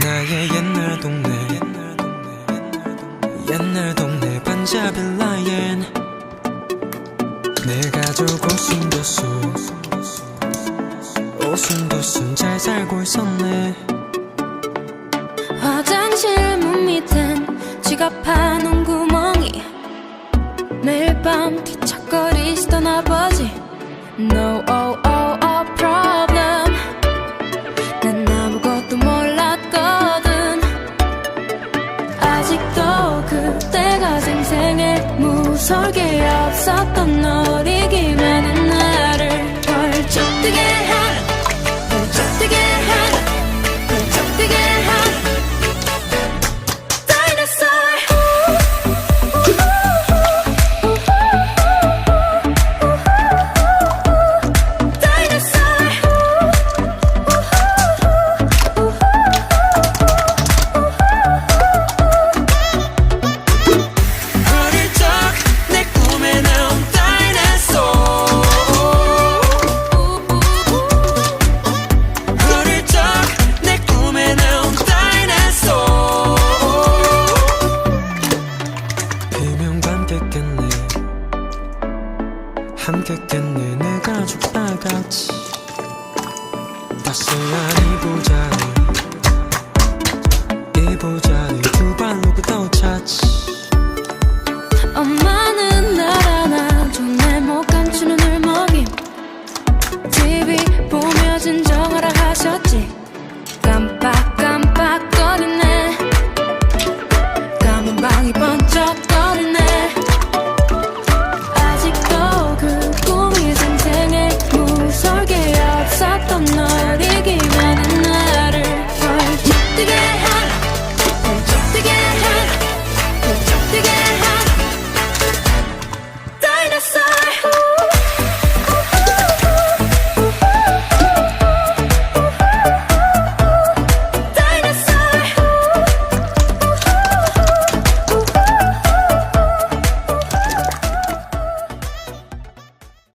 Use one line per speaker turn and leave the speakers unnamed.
나의 옛날 동네 반자빌라엔 내 가족 오순도순 잘 살고 있었네.
화장실 문 밑엔 지갑하는 구멍이 매일 밤 뒤척거리시던 아버지 No problem. 난 아무것도 몰랐거든. 아직도 그때가 생생해. 무서울 게 없었던 어리기만 한 나를 펄쩍 뛰게 한
함께 깼네 내 가족 다 같이. 따스한 이부자